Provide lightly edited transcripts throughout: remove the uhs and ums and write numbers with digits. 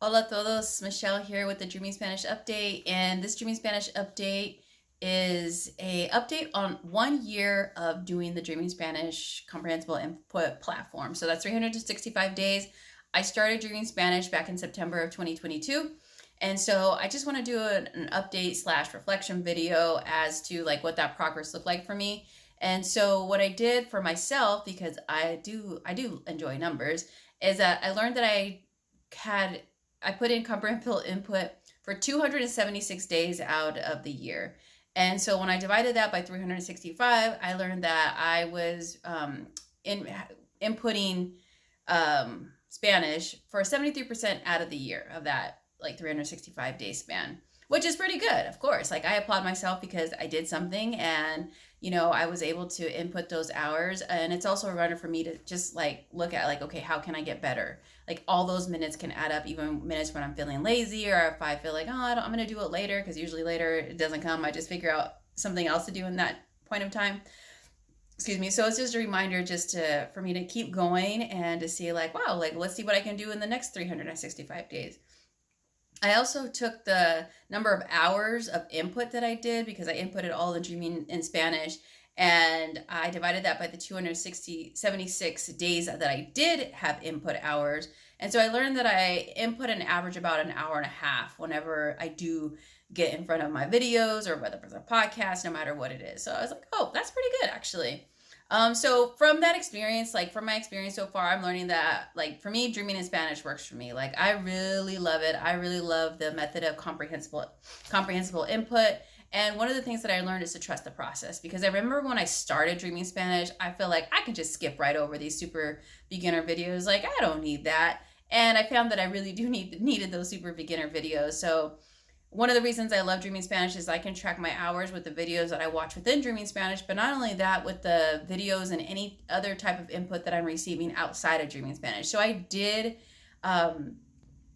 Hola a todos, Michelle here with the Dreaming Spanish update, and this Dreaming Spanish update is a update on 1 year of doing the Dreaming Spanish Comprehensible Input platform. So that's 365 days. I started Dreaming Spanish back in September of 2022. And so I just want to do an update / reflection video as to like what that progress looked like for me. And so what I did for myself, because I do enjoy numbers, is that I learned that I put in comprehensible input for 276 days out of the year. And so when I divided that by 365, I learned that I was inputting Spanish for 73% out of the year of that like 365 day span, which is pretty good, of course. Like I applaud myself because I did something and, you know, I was able to input those hours. And it's also a reminder for me to just like look at like, okay, how can I get better? Like all those minutes can add up, even minutes when I'm feeling lazy or if I feel like, I'm going to do it later, because usually later it doesn't come. I just figure out something else to do in that point of time. Excuse me. So it's just a reminder for me to keep going and to see like, wow, like let's see what I can do in the next 365 days. I also took the number of hours of input that I did, because I inputted all the Dreaming in Spanish, and I divided that by the 276 days that I did have input hours. And so I learned that I input an average about an hour and a half whenever I do get in front of my videos, or whether it's a podcast, no matter what it is. So I was like, oh, that's pretty good actually. So from that experience, like from my experience so far, I'm learning that like for me, Dreaming in Spanish works for me. Like I really love it. I really love the method of comprehensible input. And one of the things that I learned is to trust the process, because I remember when I started Dreaming Spanish, I feel like I could just skip right over these super beginner videos. Like I don't need that. And I found that I really do needed those super beginner videos. So one of the reasons I love Dreaming Spanish is I can track my hours with the videos that I watch within Dreaming Spanish, but not only that, with the videos and any other type of input that I'm receiving outside of Dreaming Spanish. So I did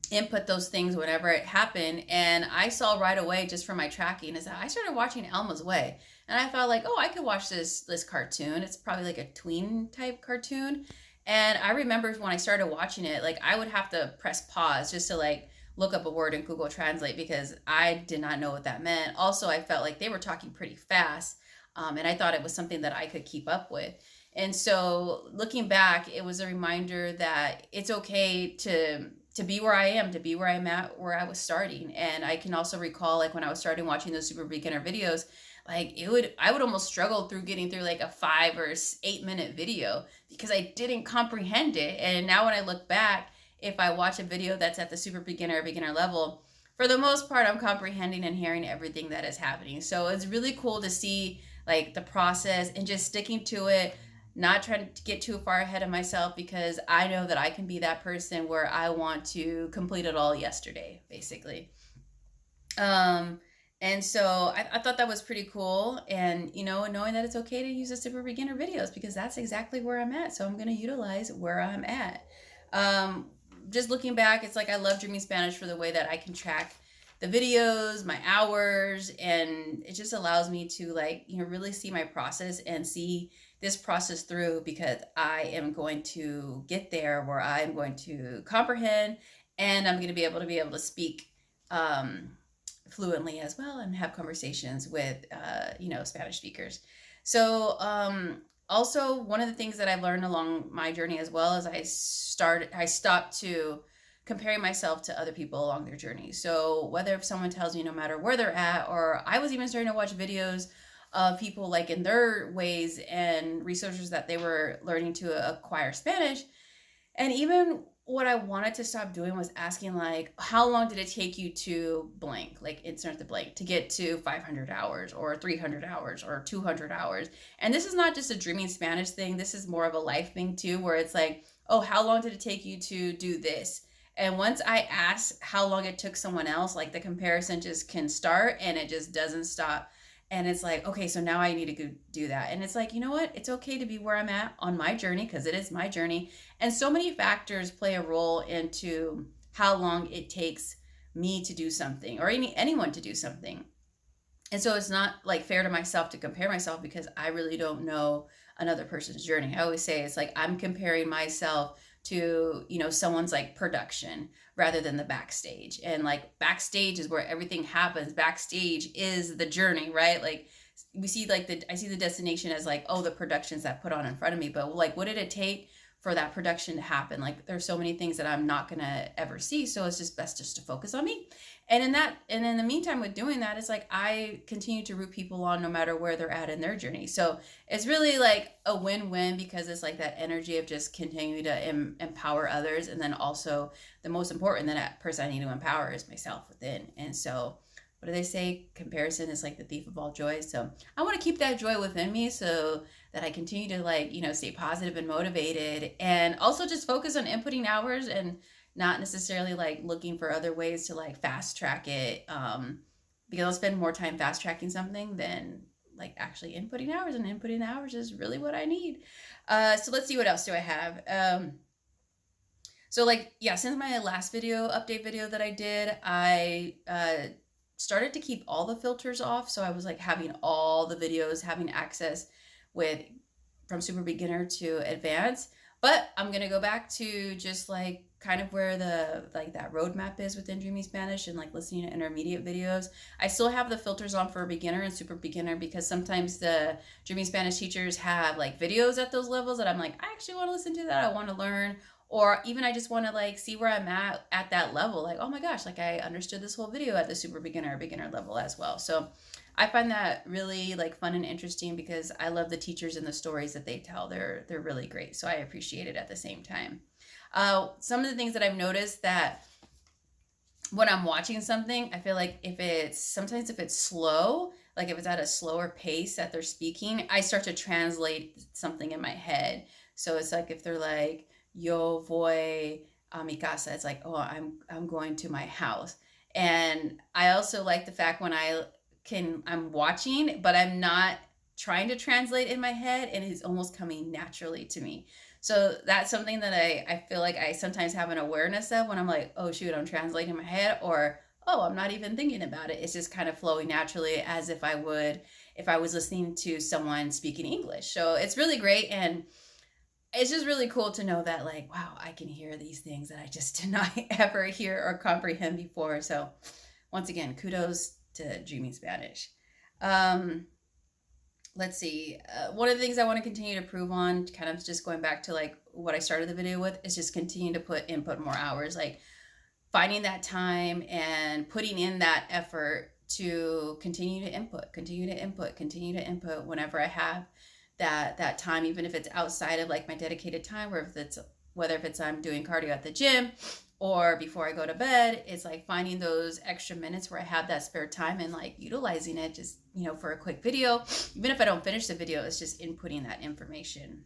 input those things whenever it happened, and I saw right away just from my tracking is that I started watching Elma's Way, and I thought like, oh, I could watch this cartoon. It's probably like a tween type cartoon. And I remember when I started watching it, like I would have to press pause just to like look up a word in Google Translate, because I did not know what that meant. Also, I felt like they were talking pretty fast, and I thought it was something that I could keep up with. And so looking back, it was a reminder that it's okay to be where I am, to be where I'm at, where I was starting. And I can also recall like when I was starting watching those super beginner videos, like I would almost struggle through getting through like a 5 or 8 minute video because I didn't comprehend it. And now when I look back, if I watch a video that's at the super beginner level, for the most part, I'm comprehending and hearing everything that is happening. So it's really cool to see like the process and just sticking to it, not trying to get too far ahead of myself, because I know that I can be that person where I want to complete it all yesterday, basically. And so I thought that was pretty cool. And, you know, knowing that it's okay to use the super beginner videos, because that's exactly where I'm at. So I'm going to utilize where I'm at. Just looking back, it's like I love Dreaming Spanish for the way that I can track the videos, my hours, and it just allows me to like, you know, really see my process and see this process through, because I am going to get there where I'm going to comprehend, and I'm going to be able to speak fluently as well, and have conversations with you know, Spanish speakers. So also, one of the things that I've learned along my journey as well is I stopped to comparing myself to other people along their journey. So whether if someone tells me no matter where they're at, or I was even starting to watch videos of people like in their ways and researchers that they were learning to acquire Spanish. And even what I wanted to stop doing was asking like, how long did it take you to blank, like insert the blank, to get to 500 hours or 300 hours or 200 hours? And this is not just a Dreaming Spanish thing. This is more of a life thing too, where it's like, oh, how long did it take you to do this? And once I ask how long it took someone else, like the comparison just can start and it just doesn't stop. And it's like, okay, so now I need to go do that. And it's like, you know what? It's okay to be where I'm at on my journey, because it is my journey. And so many factors play a role into how long it takes me to do something, or anyone to do something. And so it's not like fair to myself to compare myself, because I really don't know another person's journey. I always say it's like I'm comparing myself to, you know, someone's like production rather than the backstage. And like backstage is where everything happens. Backstage is the journey, right? Like we see like I see the destination as like, oh, the productions that put on in front of me, but like what did it take for that production to happen? Like there's so many things that I'm not gonna ever see, so it's just best just to focus on me. And in the meantime with doing that, it's like I continue to root people on no matter where they're at in their journey. So it's really like a win-win, because it's like that energy of just continuing to empower others, and then also the most important that person I need to empower is myself within. And so what do they say? Comparison is like the thief of all joy. So I want to keep that joy within me so that I continue to like, you know, stay positive and motivated, and also just focus on inputting hours and not necessarily like looking for other ways to like fast track it. Because I'll spend more time fast tracking something than like actually inputting hours, and inputting hours is really what I need. So let's see, what else do I have? So like, yeah, since my last update video that I did, I started to keep all the filters off. So I was like having all the videos having access from super beginner to advanced. But I'm going to go back to just like kind of where that roadmap is within Dreaming Spanish, and like listening to intermediate videos. I still have the filters on for beginner and super beginner, because sometimes the Dreaming Spanish teachers have like videos at those levels that I'm like, I actually want to listen to that. I want to learn. Or even I just want to like see where I'm at that level. Like, oh my gosh, like I understood this whole video at the super beginner or beginner level as well. So I find that really like fun and interesting, because I love the teachers and the stories that they tell. They're really great. So I appreciate it at the same time. Some of the things that I've noticed, that when I'm watching something, I feel like if it's slow, like if it's at a slower pace that they're speaking, I start to translate something in my head. So it's like if they're like, yo voy a mi casa, it's like, oh, I'm going to my house. And I also like the fact when I'm watching, but I'm not trying to translate in my head, and it's almost coming naturally to me. So that's something that I feel like I sometimes have an awareness of when I'm like, oh shoot, I'm translating in my head, or oh, I'm not even thinking about it. It's just kind of flowing naturally, as if I was listening to someone speaking English. So it's really great, and it's just really cool to know that like, wow, I can hear these things that I just did not ever hear or comprehend before. So once again, kudos to Dreaming Spanish. Let's see. One of the things I want to continue to prove on, kind of just going back to like what I started the video with, is just continue to input more hours, like finding that time and putting in that effort to continue to input whenever I have that time, even if it's outside of like my dedicated time, whether if it's I'm doing cardio at the gym or before I go to bed. It's like finding those extra minutes where I have that spare time and like utilizing it just, you know, for a quick video. Even if I don't finish the video, it's just inputting that information.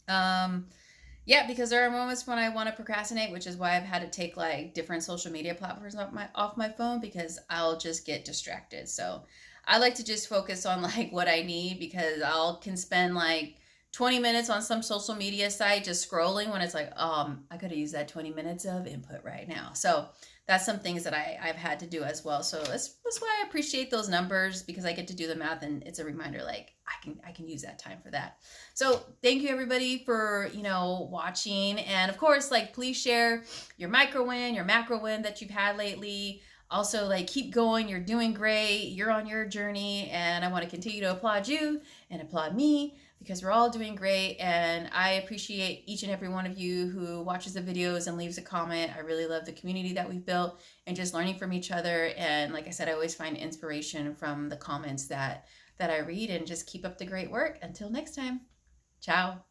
Yeah, because there are moments when I want to procrastinate, which is why I've had to take like different social media platforms off my phone, because I'll just get distracted. So I like to just focus on like what I need, because can spend like 20 minutes on some social media site just scrolling, when it's like, I could have used that 20 minutes of input right now. So that's some things that I've had to do as well. So that's why I appreciate those numbers, because I get to do the math, and it's a reminder like I can use that time for that. So thank you everybody for, you know, watching. And of course, like, please share your micro win, your macro win that you've had lately. Also, like, keep going. You're doing great. You're on your journey, and I want to continue to applaud you and applaud me, because we're all doing great. And I appreciate each and every one of you who watches the videos and leaves a comment. I really love the community that we've built and just learning from each other. And like I said, I always find inspiration from the comments that I read, and just keep up the great work. Until next time, ciao.